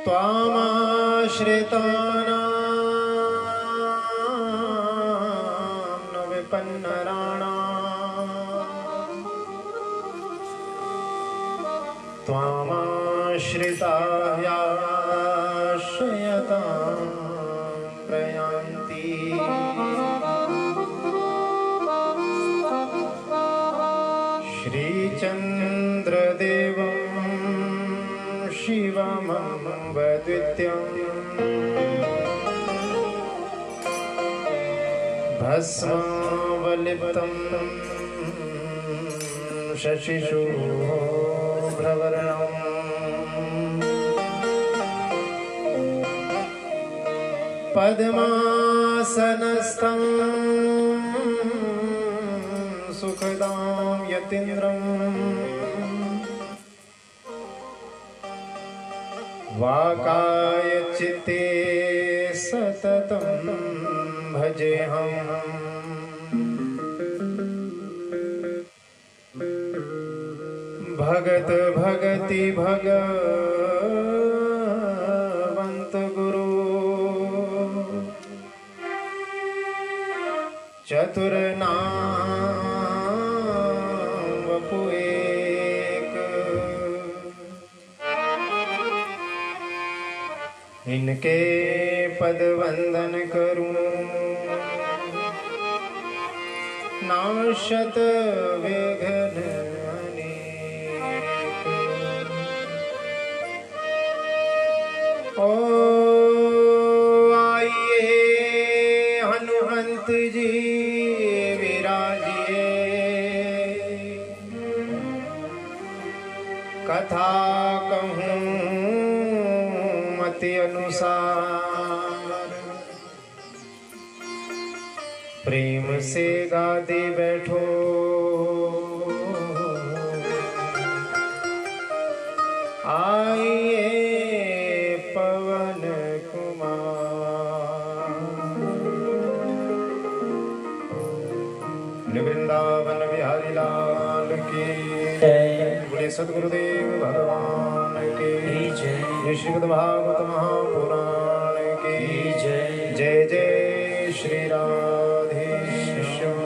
त्वामाश्रितानां न विपन्नराणां त्वामाश्रिताः याश्रयतां प्रयान्ति श्रीचन्द्रदेवं शिवमम्बद्वितीयम् भस्मावलिप्तं शशिशुभ्रवर्णम् पद्मासनस्थं सुखदां यतीन्द्रम् वाकाय चित्ते सततं भजेऽहम् भगत भगति भगवन्त गुरु चतुर्नाम वपु एक इनके पद वंदन करूं नाशत विघ्न अनेक। ओ आइए हनुमंत जी विराजिए कथा कहूं मति अनुसार प्रेम से गादे बैठो आइए पवन कुमार। वृंदावन बिहारी लाल की बोले सद्गुरुदेव भगवान की जय। श्रीमद् भागवत महापुराण की जय। जय जय श्री राधेश्याम।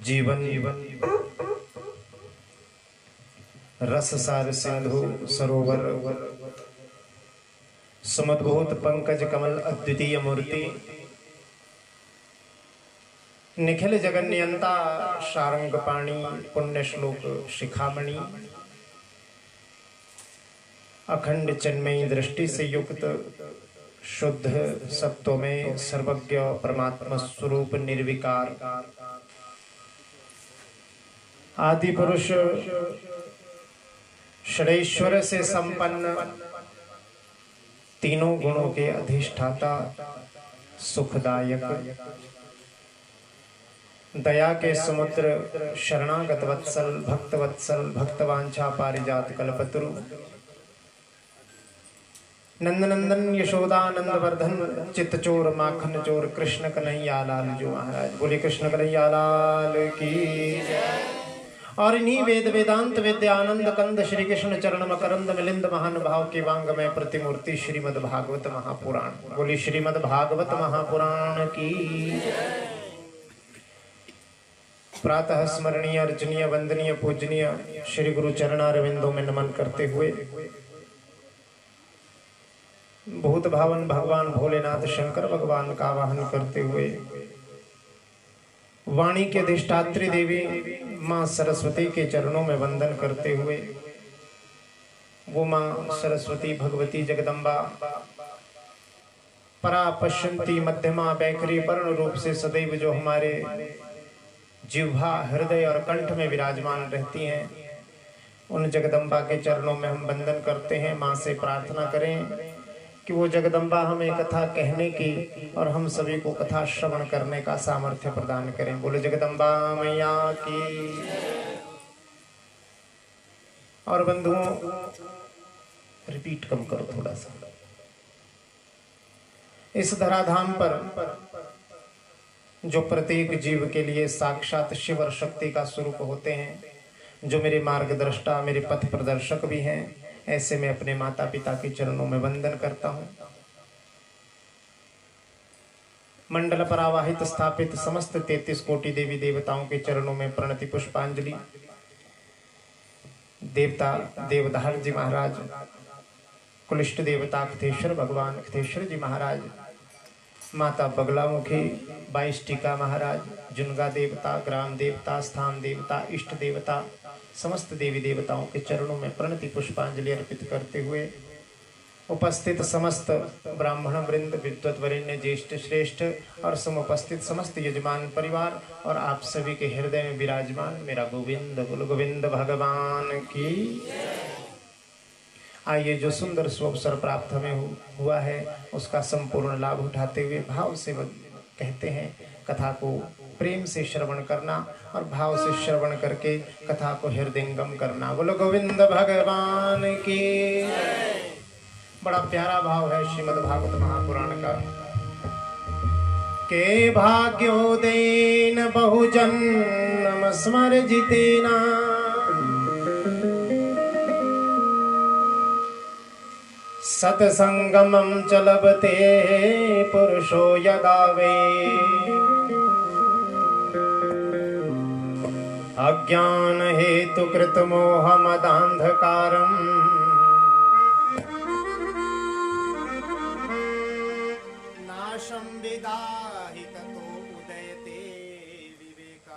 जीवन रस सार सिंधु सरोवर सुमद्भूत पंकज कमल अद्वितीय मूर्ति निखिल जगन्यंता शारंग पाणी पुण्य श्लोक शिखामणि अखंड चिन्मयी दृष्टि से युक्त शुद्ध सत्वमय सर्वज्ञ परमात्मा स्वरूप निर्विकार आदि पुरुष षडेश्वर से संपन्न तीनों गुणों के अधिष्ठाता सुखदायक दया के समुद्र शरणागत वत्सल भक्त वत्सल भक्तवांछा पारिजात कल्पतरु नंदनंदन यशोदा नंदवर्धन चित्तचोर माखन चोर कृष्ण कन्हैया लाल जो महाराज। बोले कृष्ण कन्हैया लाल की। और इन्हीं वेद वेदांत विद्यानंद कंद श्री कृष्ण चरण मकरंद मिलिंद महानुभाव के वांग में प्रतिमूर्ति श्रीमद् भागवत महापुराण। बोली श्रीमद् भागवत महापुराण की। प्रातः स्मरणीय अर्चनीय वंदनीय पूजनीय श्री गुरु चरणारविंदों में नमन करते हुए भूत भावन भगवान भोलेनाथ शंकर भगवान का आवाहन करते हुए वाणी के अधिष्ठात्री देवी मां सरस्वती के चरणों में वंदन करते हुए वो मां सरस्वती भगवती जगदम्बा परा पश्यंती मध्यमा बैखरी वर्ण रूप से सदैव जो हमारे जिह्वा हृदय और कंठ में विराजमान रहती हैं, उन जगदम्बा के चरणों में हम वंदन करते हैं। मां से प्रार्थना करें कि वो जगदम्बा हमें कथा कहने की और हम सभी को कथा श्रवण करने का सामर्थ्य प्रदान करें। बोले जगदम्बा मैया की। और बंधुओं, रिपीट कम करो थोड़ा सा। इस धराधाम पर जो प्रत्येक जीव के लिए साक्षात शिव और शक्ति का स्वरूप होते हैं, जो मेरे मार्गदृष्टा, मेरे पथ प्रदर्शक भी हैं, ऐसे मैं अपने माता पिता के चरणों में वंदन करता हूँ। मंडल पर आवाहित स्थापित समस्त 33 कोटि देवी देवताओं के चरणों में प्रणति पुष्पांजलि। देवता देवधार जी महाराज, कुलिष्ट देवता खथेश्वर भगवान खथेश्वर जी महाराज, माता बगलामुखी 22 टीका महाराज, जुनगा देवता, ग्राम देवता, स्थान देवता, इष्ट देवता, समस्त देवी देवताओं के चरणों में प्रणति पुष्पांजलि अर्पित करते हुए उपस्थित समस्त ब्राह्मण वृंद, विद्वत वरेण्य, ज्येष्ठ श्रेष्ठ और समुपस्थित समस्त यजमान परिवार और आप सभी के हृदय में विराजमान मेरा गोविंद बोल गोविंद भगवान की। आइए, जो सुंदर सुअवसर प्राप्त हमें हुआ है उसका संपूर्ण लाभ उठाते हुए भाव से कहते हैं, कथा को प्रेम से श्रवण करना और भाव से श्रवण करके कथा को हृदयंगम करना। बोलो गोविंद भगवान की। बड़ा प्यारा भाव है श्रीमद् भागवत महापुराण का। के भाग्योदयेन बहुजन्म स्मरजितेना सत्संगमं च लभते पुरुषो यदा वै अज्ञान हेतु कृत मोह मदांधकारम नाशम विदाहि ततो उदयते विवेका।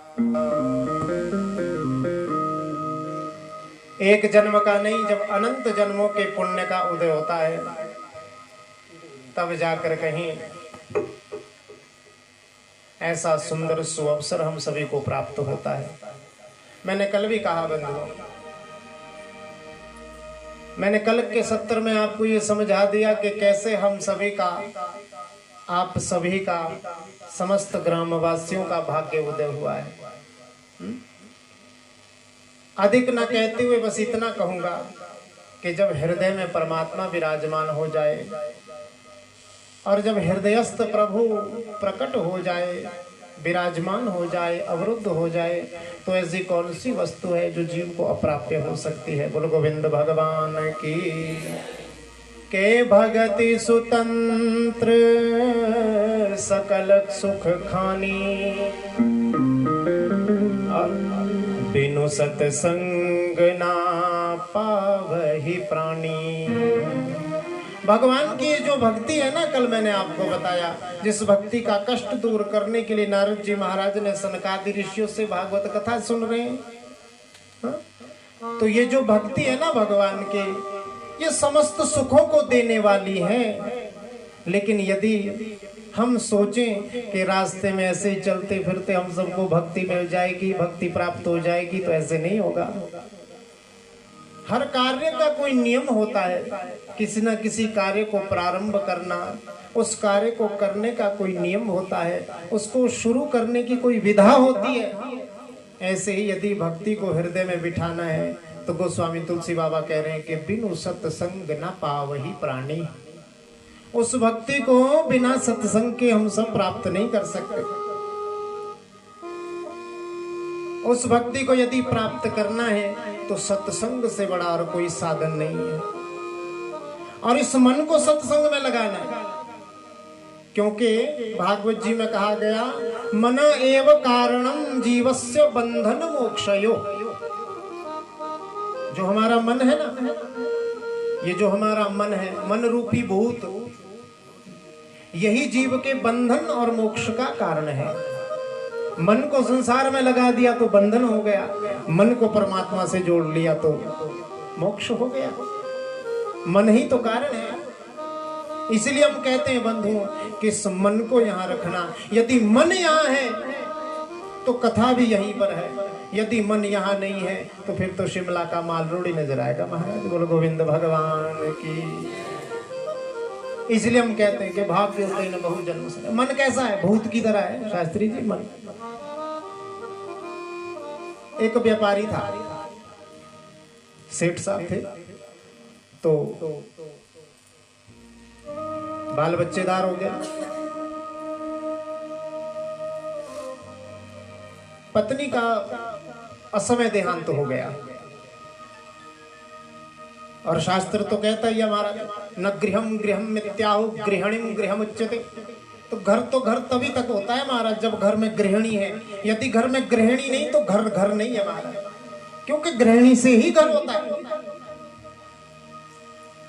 एक जन्म का नहीं, जब अनंत जन्मों के पुण्य का उदय होता है तब जाकर कहीं ऐसा सुंदर सुअवसर हम सभी को प्राप्त होता है। मैंने कल भी कहा बंधुओं, मैंने कल के सत्र में आपको ये समझा दिया कि कैसे हम सभी का, आप सभी का, समस्त ग्रामवासियों का भाग्य उदय हुआ है। अधिक न कहते हुए बस इतना कहूंगा कि जब हृदय में परमात्मा विराजमान हो जाए और जब हृदयस्थ प्रभु प्रकट हो जाए, विराजमान हो जाए, अवरुद्ध हो जाए, तो ऐसी कौन सी वस्तु है जो जीव को अप्राप्य हो सकती है। बोलो गोविंद भगवान की। के भगति सुतंत्र सकल सुख खानी बिनु सत्संग ना पावहि प्राणी। भगवान की जो भक्ति है ना, कल मैंने आपको बताया, जिस भक्ति का कष्ट दूर करने के लिए नारद जी महाराज ने सनकादि ऋषियों से भागवत कथा सुन रहे हैं। तो ये जो भक्ति है ना भगवान के, ये समस्त सुखों को देने वाली है। लेकिन यदि हम सोचें कि रास्ते में ऐसे ही चलते फिरते हम सबको भक्ति मिल जाएगी, भक्ति प्राप्त हो जाएगी, तो ऐसे नहीं होगा। हर कार्य का कोई नियम होता है। किसी न किसी कार्य को प्रारंभ करना, उस कार्य को करने का कोई नियम होता है, उसको शुरू करने की कोई विधा होती है। ऐसे ही यदि भक्ति को हृदय में बिठाना है तो गोस्वामी तुलसी बाबा कह रहे हैं कि बिनु सत्संग न पावहि प्राणी। उस भक्ति को बिना सत्संग के हम सब प्राप्त नहीं कर सकते। उस भक्ति को यदि प्राप्त करना है तो सत्संग से बड़ा और कोई साधन नहीं है। और इस मन को सत्संग में लगाना है, क्योंकि भागवत जी में कहा गया, मन एव कारणम जीवस्य बंधन मोक्षयो। जो हमारा मन है ना, ये जो हमारा मन है, मन रूपी भूत, यही जीव के बंधन और मोक्ष का कारण है। मन को संसार में लगा दिया तो बंधन हो गया, मन को परमात्मा से जोड़ लिया तो मोक्ष हो गया। मन ही तो कारण है। इसलिए हम कहते हैं बंधुओं कि इस मन को यहाँ रखना। यदि मन यहाँ है तो कथा भी यहीं पर है, यदि मन यहाँ नहीं है तो फिर तो शिमला का माल रोड़ी नजर आएगा। महाराज बोलो गोविंद भगवान की। इसलिए हम कहते हैं कि भाग्य न बहु जन्म से। मन कैसा है? भूत की तरह है शास्त्री जी। मन एक व्यापारी था, सेठ साहब थे, तो बाल बच्चेदार हो गए। पत्नी का असमय देहांत हो गया। और शास्त्र तो कहता ही हमारा, न गृहम गृहम मित्याहु गृहणीम गृहम उच्यते। तो घर तभी तक होता है महाराज जब घर में गृहिणी है। यदि घर में गृहिणी नहीं तो घर घर नहीं है महाराज, क्योंकि गृहिणी से ही घर होता है।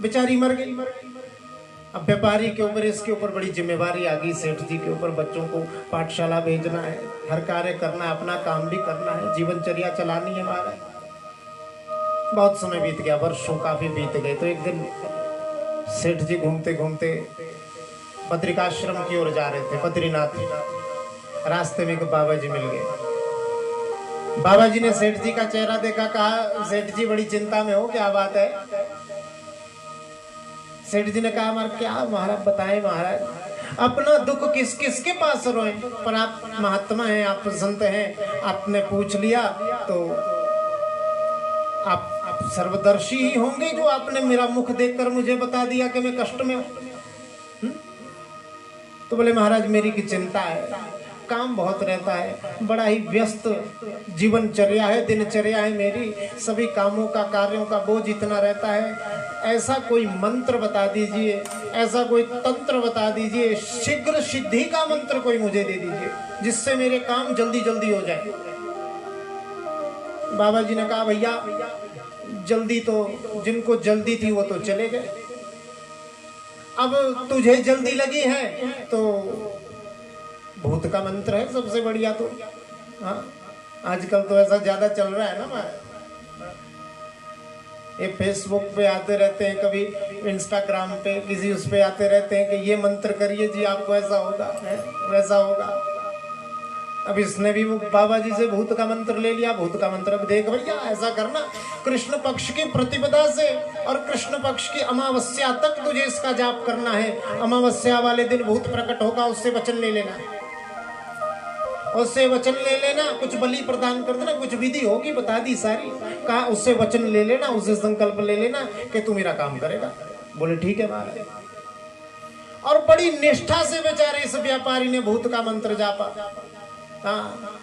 बेचारी मर गई। अब व्यापारी के ऊपर, इसके ऊपर बड़ी जिम्मेवारी आ गई। सेठ जी के ऊपर बच्चों को पाठशाला भेजना है, हर कार्य करना है, अपना काम भी करना है, जीवनचर्या चलानी है महाराज। बहुत समय बीत गया, वर्षों काफी बीत गए। तो एक दिन सेठ जी घूमते घूमते बद्रिकाश्रम की ओर जा रहे थे, बद्रीनाथ। रास्ते में एक बाबा जी मिल गए। बाबा जी ने सेठ जी का चेहरा देखा, कहा सेठ जी बड़ी चिंता में हो, क्या बात है? सेठ जी ने कहा महाराज क्या महाराज बताएं महाराज, अपना दुख किस किस के पास रोए, पर आप महात्मा हैं, आप संत हैं, आपने पूछ लिया तो आप सर्वदर्शी ही होंगे जो आपने मेरा मुख देखकर मुझे बता दिया कि मैं कष्ट में हूं। तो बोले महाराज मेरी की चिंता है, काम बहुत रहता है, बड़ा ही व्यस्त जीवनचर्या है, दिनचर्या है मेरी, सभी कामों का कार्यों का बोझ इतना रहता है। ऐसा कोई मंत्र बता दीजिए, ऐसा कोई तंत्र बता दीजिए, शीघ्र सिद्धि का मंत्र कोई मुझे दे दीजिए जिससे मेरे काम जल्दी जल्दी हो जाए। बाबा जी ने कहा भैया जल्दी तो जिनको जल्दी थी वो तो चले गए, अब तुझे जल्दी लगी है तो भूत का मंत्र है सबसे बढ़िया। तो हाँ आजकल तो ऐसा ज्यादा चल रहा है ना, ये फेसबुक पे आते रहते हैं, कभी इंस्टाग्राम पे किसी उस पे आते रहते हैं कि ये मंत्र करिए जी आपको ऐसा होगा वैसा होगा। अब इसने भी वो बाबा जी से भूत का मंत्र ले लिया, भूत का मंत्र। अब देख भैया ऐसा करना, कृष्ण पक्ष की प्रतिपदा से और कृष्ण पक्ष की अमावस्या तक तुझे इसका जाप करना है। अमावस्या वाले दिन भूत प्रकट होगा, उससे वचन ले लेना, उससे वचन ले लेना, कुछ बलि प्रदान कर देना, कुछ विधि होगी बता दी सारी, कहा उससे वचन ले लेना, उससे संकल्प ले लेना कि तू मेरा काम करेगा। बोले ठीक है महाराज। और बड़ी निष्ठा से बेचारे इस व्यापारी ने भूत का मंत्र जापा। हाँ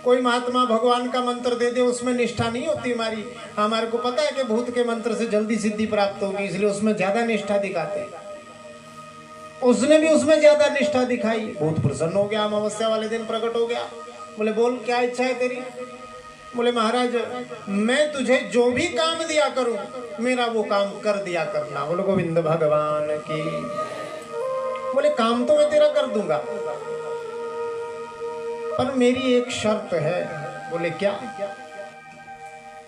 कोई महात्मा भगवान का मंत्र दे दे उसमें निष्ठा नहीं होती हमारी। हमारे को पता है कि भूत के मंत्र से जल्दी सिद्धि प्राप्त होगी, इसलिए उसमें ज्यादा निष्ठा दिखाते हैं। उसने भी उसमें ज्यादा निष्ठा दिखाई, भूत प्रसन्न हो गया, अमावस्या वाले दिन प्रकट हो गया। बोले बोल क्या इच्छा है तेरी? बोले महाराज मैं तुझे जो भी काम दिया करूं मेरा वो काम कर दिया करना। बोले गोविंद भगवान की। बोले काम तो मैं तेरा कर दूंगा पर मेरी एक शर्त है। बोले क्या?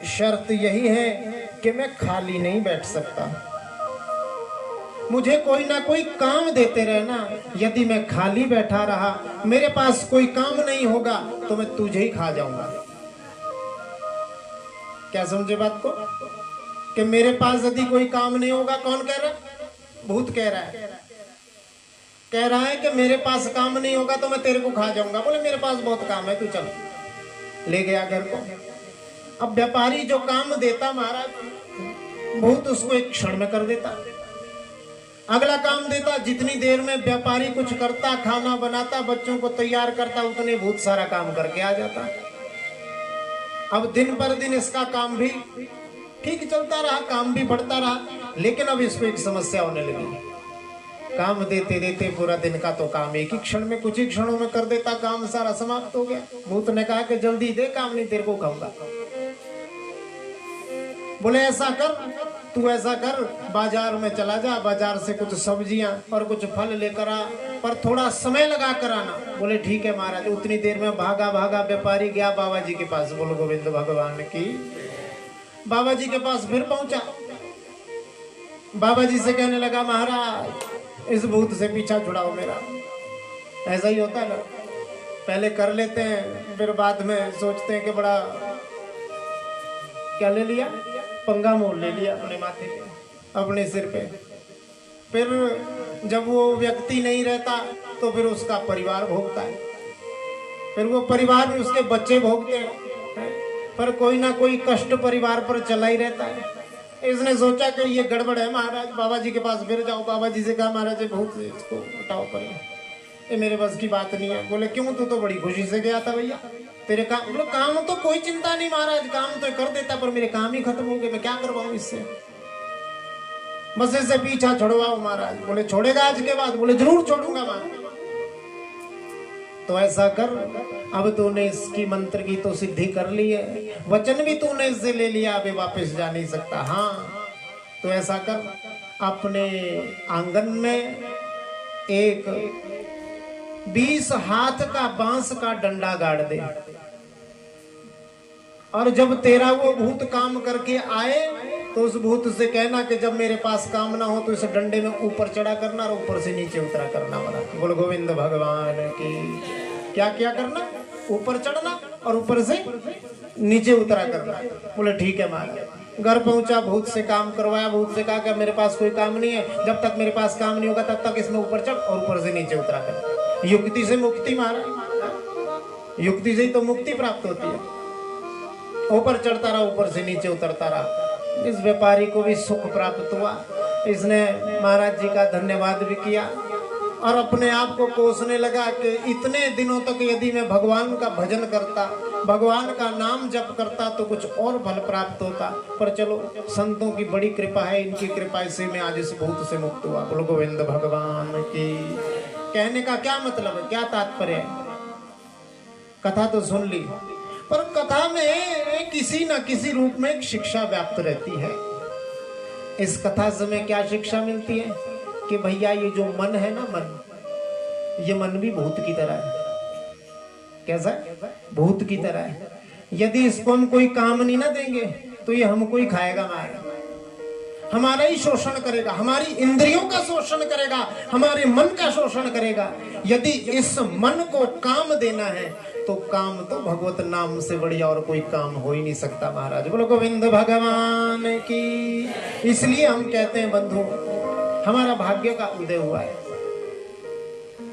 शर्त यही है कि मैं खाली नहीं बैठ सकता, मुझे कोई ना कोई काम देते रहना। यदि मैं खाली बैठा रहा, मेरे पास कोई काम नहीं होगा तो मैं तुझे ही खा जाऊंगा। क्या समझे बात को? कि मेरे पास यदि कोई काम नहीं होगा, कौन कह रहा है? भूत कह रहा है। कह रहा है कि मेरे पास काम नहीं होगा तो मैं तेरे को खा जाऊंगा। बोले मेरे पास बहुत काम है, तू चल। ले गया घर को। अब व्यापारी जो काम देता महाराज, भूत उसको एक क्षण में कर देता। अगला काम देता, जितनी देर में व्यापारी कुछ करता, खाना बनाता, बच्चों को तैयार करता, उतने भूत सारा काम करके आ जाता। अब दिन पर दिन इसका काम भी ठीक चलता रहा, काम भी बढ़ता रहा, लेकिन अब इसको एक समस्या होने लगी। काम देते देते पूरा दिन का तो काम एक ही क्षण में, कुछ ही क्षणों में कर देता, काम सारा समाप्त हो गया। भूत ने कहा कि जल्दी दे, काम नहीं तेरे को खाऊंगा। बोले ऐसा कर, तू ऐसा कर, बाजार में चला जा, बाजार से कुछ सब्जियां और कुछ फल लेकर आ, पर थोड़ा समय लगा कर आना। बोले ठीक है महाराज। उतनी देर में भागा भागा व्यापारी गया बाबा जी के पास। बोलो गोविंद भगवान की। बाबा जी के पास फिर पहुंचा, बाबा जी से कहने लगा महाराज इस भूत से पीछा छुड़ाओ मेरा। ऐसा ही होता है ना, पहले कर लेते हैं फिर बाद में सोचते हैं कि बड़ा क्या ले लिया, पंगा मोल ले लिया अपने माथे पे, अपने सिर पे। फिर जब वो व्यक्ति नहीं रहता तो फिर उसका परिवार भोगता है, फिर वो परिवार में उसके बच्चे भोगते हैं, पर कोई ना कोई कष्ट परिवार पर चला ही रहता है। इसने सोचा कि ये गड़बड़ है महाराज, बाबा जी के पास फिर जाओ। बाबा जी से कहा महाराज बहुत इसको उठाओ पर, ये मेरे बस की बात नहीं है। बोले क्यों, तू तो बड़ी खुशी से गया था भैया, तेरे काम, बोले काम तो कोई चिंता नहीं महाराज, काम तो कर देता, पर मेरे काम ही खत्म हो गए, मैं क्या करवाऊं इससे, बस इससे पीछा छुड़वाओ महाराज। बोले छोड़ेगा आज के बाद? बोले जरूर छोड़ूंगा महाराज। तो ऐसा कर, अब तूने इसकी मंत्र की तो सिद्धि कर ली है, वचन भी तूने इससे ले लिया, अभी वापस जा नहीं सकता। हाँ तो ऐसा कर, अपने आंगन में एक 20 हाथ का बांस का डंडा गाड़ दे, और जब तेरा वो भूत काम करके आए तो उस भूत से कहना कि जब मेरे पास काम ना हो तो इस डंडे में ऊपर चढ़ा करना और ऊपर से नीचे उतरा करना वाला। बोल गोविंद भगवान की। क्या क्या करना? ऊपर चढ़ना और ऊपर से नीचे उतरा करना। बोले ठीक है महाराज। घर पहुंचा, भूत से काम करवाया, भूत से कहा कि मेरे पास कोई काम नहीं है, जब तक मेरे पास काम नहीं होगा तब तक इसमें ऊपर चढ़ और ऊपर से नीचे उतरा कर। युक्ति से मुक्ति महाराज, युक्ति से ही तो मुक्ति प्राप्त होती है। ऊपर चढ़ता रहा, ऊपर से नीचे उतरता रहा। इस व्यापारी को भी सुख प्राप्त हुआ। इसने महाराज जी का धन्यवाद भी किया और अपने आप को कोसने लगा कि इतने दिनों तक यदि मैं भगवान का भजन करता, भगवान का नाम जप करता तो कुछ और फल प्राप्त होता, पर चलो संतों की बड़ी कृपा है, इनकी कृपा से मैं आज इस भूत से मुक्त हुआ। बोलो गोविंद भगवान की। कहने का क्या मतलब है, क्या तात्पर्य है? कथा तो सुन ली, पर कथा में किसी न किसी रूप में एक शिक्षा व्याप्त रहती है। इस कथा से हमें क्या शिक्षा मिलती है कि भैया ये जो मन है ना, मन, ये मन भी भूत की तरह है। कैसा है? भूत की तरह है। यदि इसको हम कोई काम नहीं ना देंगे तो ये हमको ही खाएगा, हमारा ही शोषण करेगा, हमारी इंद्रियों का शोषण करेगा, हमारे मन का शोषण करेगा। यदि इस मन को काम देना है तो काम तो भगवत नाम से बढ़िया और कोई काम हो ही नहीं सकता महाराज। बोलो गोविंद भगवान की। इसलिए हम कहते हैं बंधु, हमारा भाग्य का उदय हुआ है।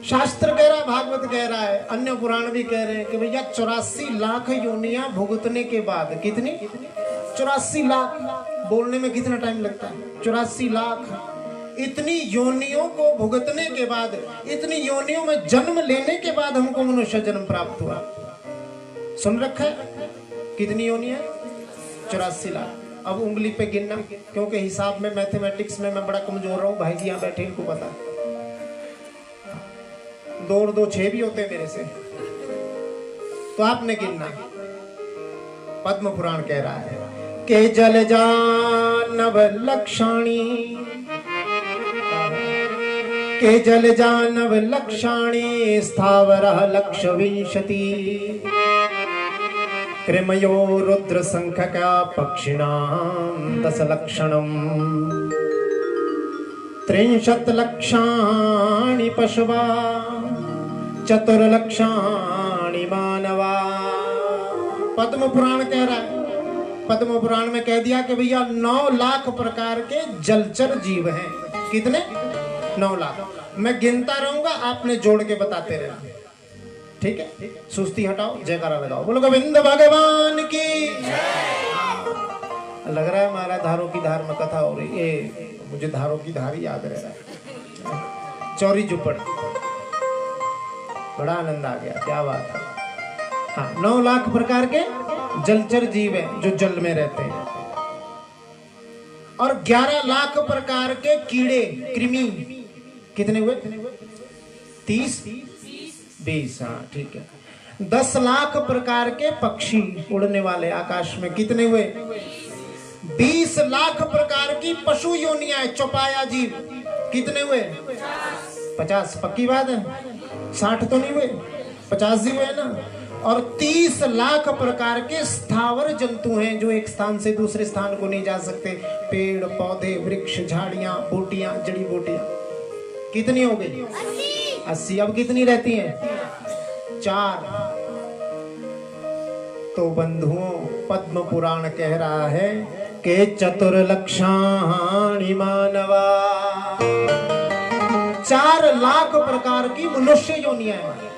शास्त्र कह रहा है, भागवत कह रहा है, अन्य पुराण भी कह रहे हैं कि भैया 84 लाख योनियां भुगतने के बाद, कितनी? 84 लाख। बोलने में कितना टाइम लगता है? 84 लाख। इतनी योनियों को भुगतने के बाद, इतनी योनियों में जन्म लेने के बाद हमको मनुष्य जन्म प्राप्त हुआ। सुन रखा है कितनी योनियां? 84 लाख। अब उंगली पे गिनना, क्योंकि हिसाब में, मैथमेटिक्स में मैं बड़ा कमजोर रहा हूं। भाई जी यहाँ बैठे, इनको पता है। 2 और 2 6 भी होते हैं मेरे से, तो आपने गिनना। पद्म पुराण कह रहा है के जल जानव लक्षाणी, के जल जानव लक्षाणी स्थावरः लक्ष विंशति, कृमयो रुद्र संख्यका पक्षिणां 10 लक्षणम्, 30 लक्षाणि पशवा 4 लक्षाणि मानवा। पद्म पुराण कह रहा है, पद्म पुराण में कह दिया कि भैया 9 लाख प्रकार के जलचर जीव हैं। कितने? 9 लाख। मैं गिनता रहूंगा, आपने जोड़ के बताते रहना, ठीक है? सुस्ती हटाओ, जयकारा लगाओ। बोलो गोविंद भगवान की। लग रहा है हमारा धारों की धार में कथा हो रही है। मुझे धारों की धार याद रह रहा है। चौरी जुपड़, बड़ा आनंद आ गया, क्या बात है। हाँ, 9 लाख प्रकार के जलचर जीव हैं जो जल में रहते हैं, और 11 लाख प्रकार के कीड़े, कृमि। कितने हुए? 30 20। हाँ ठीक है। 10 लाख प्रकार के पक्षी उड़ने वाले आकाश में। कितने हुए? 20 लाख प्रकार की पशु योनियां, चौपाया जीव। कितने हुए? 50। पक्की बात है? 60 तो नहीं हुए, 50 ही हुए ना। और 30 लाख प्रकार के स्थावर जंतु हैं जो एक स्थान से दूसरे स्थान को नहीं जा सकते। पेड़ पौधे, वृक्ष, झाड़ियां, बूटियां, जड़ी बूटियां। कितनी हो गई? 80। अब कितनी रहती हैं? 4। तो बंधुओं, पद्म पुराण कह रहा है कि 4 लक्षाणि मानवा, 4 लाख प्रकार की मनुष्य योनियां हैं।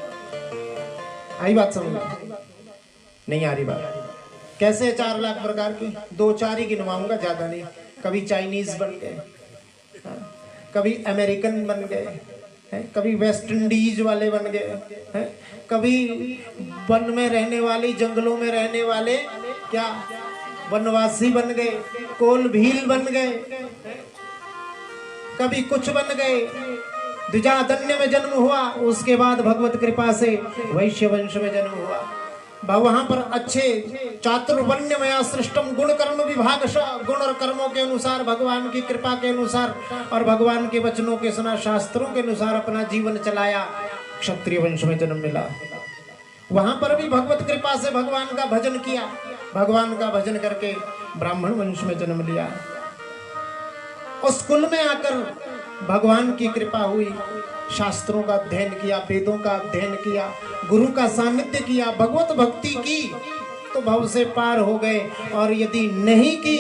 आई बात समझ? नहीं आ रही बात? कैसे 4 लाख प्रकार के? 2-4 ही गिनवाऊंगा, ज्यादा नहीं। कभी चाइनीज बन गए, कभी अमेरिकन बन गए, कभी वेस्ट इंडीज वाले बन गए, कभी वन में रहने वाले, जंगलों में रहने वाले क्या वनवासी बन गए, कोल भील बन गए, कभी कुछ बन गए। द्विजादन्य में जन्म हुआ, उसके बाद भगवत कृपा से वैश्य वंश में जन्म हुआ। वहां पर अच्छे चातुर्वर्ण्यमया सृष्टम गुण कर्म विभाग, गुण और कर्मों के अनुसार, भगवान की कृपा के अनुसार और भगवान के वचनों के सुना, शास्त्रों के अनुसार अपना जीवन चलाया। क्षत्रिय वंश में जन्म मिला। वहां पर भी भगवत कृपा से भगवान का भजन किया, भगवान का भजन करके ब्राह्मण वंश में जन्म लिया। उस कुल में आकर भगवान की कृपा हुई, शास्त्रों का अध्ययन किया, वेदों का अध्ययन किया, गुरु का सानिध्य किया, भगवत भक्ति की तो भव से पार हो गए, और यदि नहीं की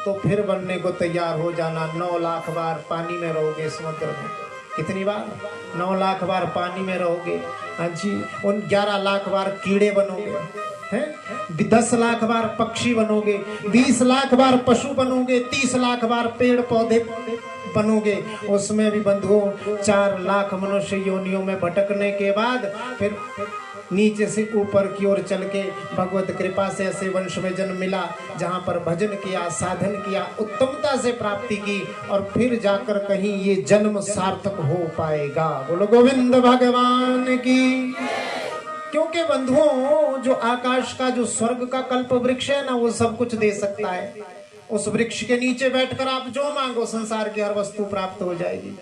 तो फिर बनने को तैयार हो जाना। 9 लाख बार पानी में रहोगे समुद्र में। कितनी बार? 9 लाख बार पानी में रहोगे। हाँ जी। उन 11 लाख बार कीड़े बनोगे, हैं? 10 लाख बार पक्षी बनोगे, 20 लाख बार पशु बनोगे, 30 लाख बार पेड़ पौधे बनोगे। उसमें भी बंधुओं 4 लाख मनुष्य योनियों में भटकने के बाद फिर नीचे से ऊपर की ओर चल के भगवत कृपा से ऐसे वंश में जन्म मिला जहां पर भजन किया, साधन किया, उत्तमता से प्राप्ति की, और फिर जाकर कहीं ये जन्म सार्थक हो पाएगा। बोलो गोविंद भगवान की। क्योंकि बंधुओं जो आकाश का, जो स्वर्ग का कल्प वृक्ष है ना, वो सब कुछ दे सकता है। उस वृक्ष के नीचे बैठकर आप जो मांगो संसार की हर वस्तु प्राप्त हो जाएगी।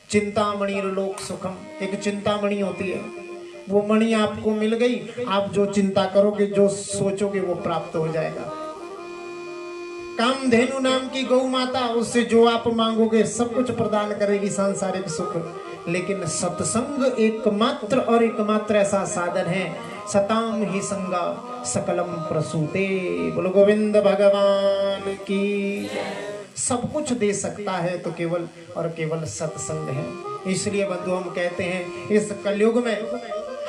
चिंतामणि लोक सुखम, एक चिंतामणि होती है, वो मणि आपको मिल गई, आप जो चिंता करोगे, जो सोचोगे वो प्राप्त हो जाएगा। कामधेनु नाम की गौ माता, उससे जो आप मांगोगे सब कुछ प्रदान करेगी, सांसारिक सुख। लेकिन सत्संग एकमात्र और एकमात्र ऐसा साधन है, सताम ही संगा सकलम प्रसूते। बोलो गोविंद भगवान की। सब कुछ दे सकता है तो केवल और केवल सत्संग है। इसलिए बंधु हम कहते हैं इस कलयुग में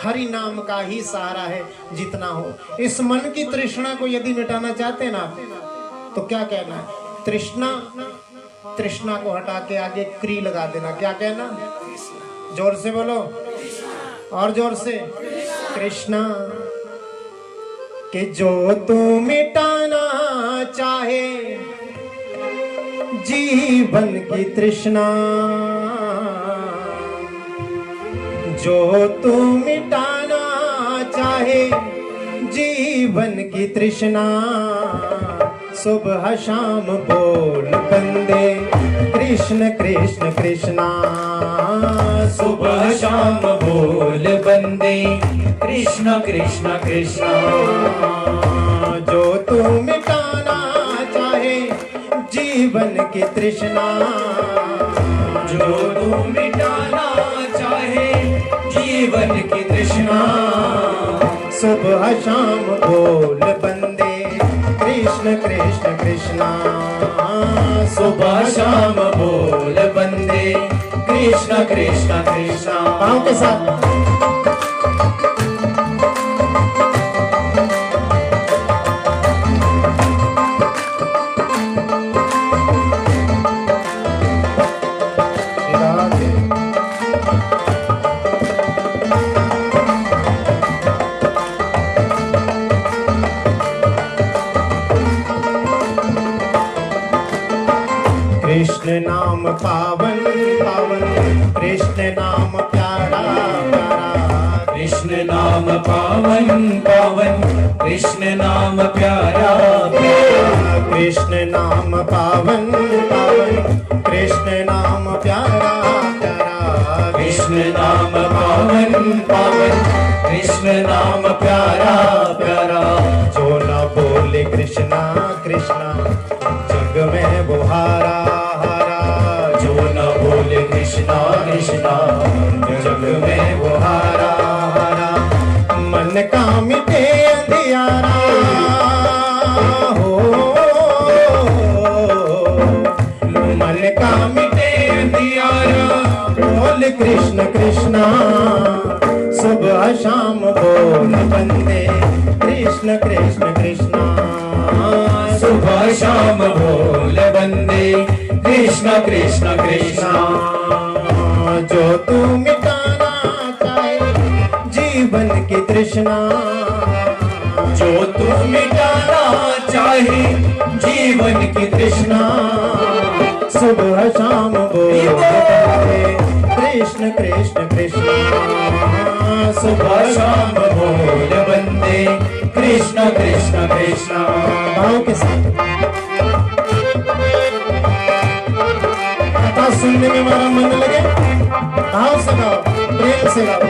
हरि नाम का ही सहारा है जितना हो। इस मन की तृष्णा को यदि मिटाना चाहते ना तो क्या कहना है? तृष्णा, तृष्णा को हटा के आगे क्री लगा देना। क्या कहना? जोर से बोलो, और जोर से। कृष्णा के जो तू मिटाना चाहे जीवन की तृष्णा, जो तू मिटाना चाहे जीवन की तृष्णा, सुबह शाम बोल बंदे कृष्ण कृष्ण कृष्णा। सुबह शाम बोल बंदे कृष्ण कृष्ण कृष्णा। जो तू मिटाना चाहे जीवन की तृष्णा, जो तू मिटाना चाहे जीवन की तृष्णा, सुबह शाम बोल बंदे कृष्ण कृष्ण कृष्णा। सुबह शाम बोल बंदे कृष्ण कृष्ण कृष्णा। पाँव के साथ। कृष्ण नाम पावन पावन, कृष्ण नाम प्यारा प्यारा। कृष्ण नाम पावन पावन, कृष्ण नाम प्यारा प्यारा। कृष्ण नाम पावन पावन, कृष्ण नाम प्यारा प्यारा। कृष्ण नाम पावन पावन, कृष्ण नाम प्यारा प्यारा। जो न बोले कृष्णा कृष्णा जग में वो हारा हारा। जो न बोले कृष्णा कृष्णा जग में वो हारा हारा। मन का मिटे अंधियारा हो, मन का मिटे अंधियारा। बोल कृष्ण कृष्णा सुबह शाम बोल बंदे कृष्ण कृष्ण कृष्ण कृष्ण सुबह शाम बोल बंदे कृष्ण कृष्ण कृष्ण जो तू मिटाना चाहे जीवन की तृष्णा जो तू मिटाना चाहे जीवन की तृष्णा सुबह शाम बोल बंदे कृष्ण कृष्ण कृष्ण सुबह शाम बोल बंदे कृष्ण कृष्ण कृष्ण भाव के साथ कथा सुनने में हमारा मन लगे, भाव से गाओ, प्रेम से गाओ।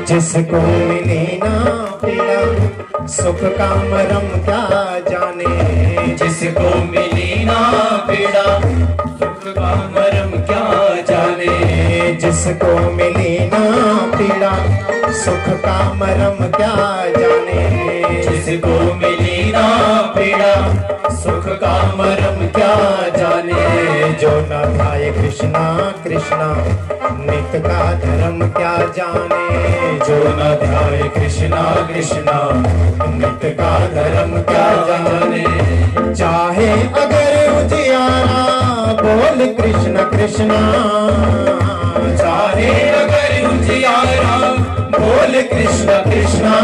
जिसको मिले ना पीड़ा सुख का मरम क्या जाने, जिसको मिली ना पीड़ा सुख का मरम क्या जाने, जिसको मिली ना पीड़ा सुख का मरम क्या जाने, जिसको मिली ना पीड़ा सुख का मरम क्या जाने, जो न ध्याए कृष्णा कृष्णा नित का धर्म क्या जाने, जो न ध्याए कृष्णा कृष्णा नित का धर्म क्या जाने, चाहे अगर उजियारा बोल कृष्ण कृष्णा, चाहे अगर उजियारा बोल कृष्ण कृष्णा,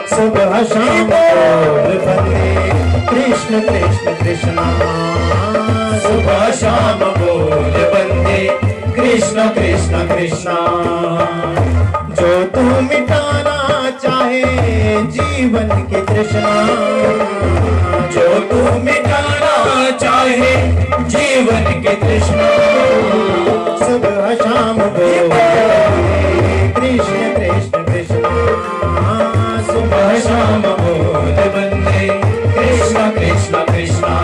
सुबह शाम बोल बंदे कृष्ण कृष्ण कृष्णा, सुबह शाम बोल बंदे कृष्ण कृष्ण कृष्णा, जो तू मिटाना चाहे जीवन की तृष्णा, जो तू मिटाना चाहे जीवन की तृष्णा, सुबह शाम बोल कृष्ण कृष्ण कृष्णा, सुबह शाम बोल बंदे कृष्ण कृष्ण कृष्णा,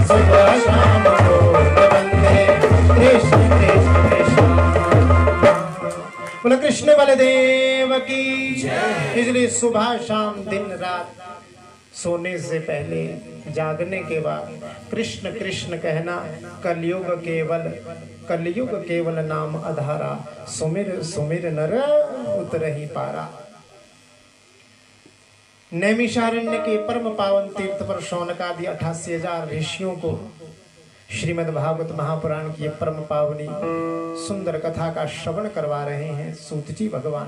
सुबह शाम बोल बंदे कृष्ण कृष्ण कृष्णा। बोलो कृष्ण बलदेव की इसलिए सुबह शाम दिन रात सोने से पहले जागने के बाद कृष्ण कृष्ण कहना, कलयुग केवल नाम आधारा, सुमिर सुमिर नर उतरहि पारा। नैमिषारण्य के परम पावन तीर्थ पर शौनकादि 88,000 ऋषियों को श्रीमद् भागवत महापुराण की परम पावनी सुंदर कथा का श्रवण करवा रहे हैं सूत जी भगवान।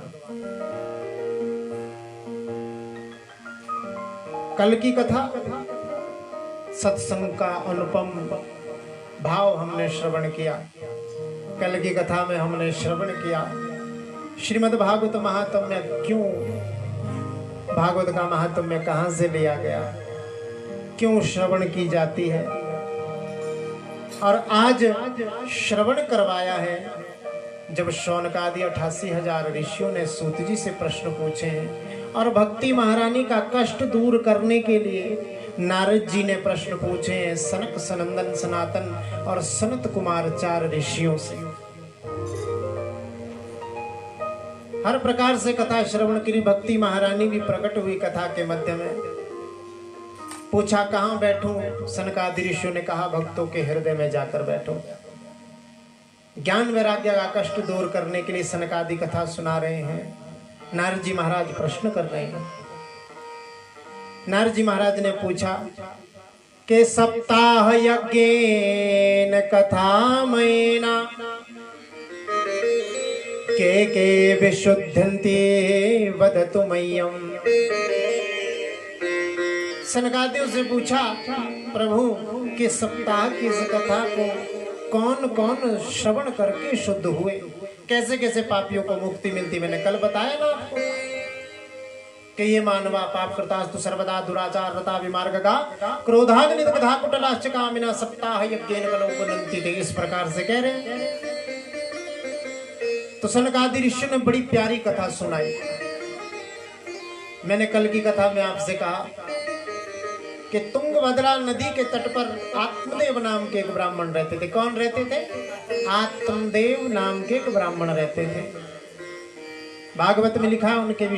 कल की कथा सत्संग का अनुपम भाव हमने श्रवण किया। कल की कथा में हमने श्रवण किया श्रीमद् भागवत महात्म्य क्यों, भागवत का महात्म्य कहां से लिया गया, क्यों श्रवण की जाती है, और आज श्रवण करवाया है जब शौनकादि 88,000 ऋषियों ने सूत जी से प्रश्न पूछे हैं, और भक्ति महारानी का कष्ट दूर करने के लिए नारद जी ने प्रश्न पूछे हैं सनक सनंदन सनातन और सनत कुमार 4 ऋषियों से। हर प्रकार से कथा श्रवण के लिए भक्ति महारानी भी प्रकट हुई कथा के मध्य में। पूछा कहां बैठूं, सनकादि ऋषियों ने कहा भक्तों के हृदय में जाकर बैठो। ज्ञान वैराग्य का कष्ट दूर करने के लिए सनकादि कथा सुना रहे हैं। नारद जी महाराज प्रश्न कर रहे हैं। नारद जी महाराज ने पूछा कि सप्ताह यज्ञेन कथामयेन के विशुद्धन्ति वदतु मह्यम्। सनकादियों से पूछा प्रभु कि सप्ताह की इस कथा को कौन कौन श्रवण करके शुद्ध हुए, कैसे कैसे पापियों को मुक्ति मिलती। मैंने कल बताया ना आपको कि ये मानवा पाप कृतास्तु सर्वदा दुराचार रता विमार्गगा क्रोधाग्नि दग्धा कुटलाश्च कामिना सप्ताह यज्ञेन कलोपनन्ति थे। इस प्रकार से कह रहे हैं। तो सनकादि ऋषि ने बड़ी प्यारी कथा सुनाई। मैंने कल की कथा में आपसे कहा कि तुंगभद्रा नदी के तट पर आत्मदेव नाम के एक ब्राह्मण रहते थे। कौन रहते थे? आत्मदेव नाम के एक ब्राह्मण रहते थे। भागवत में लिखा है उनके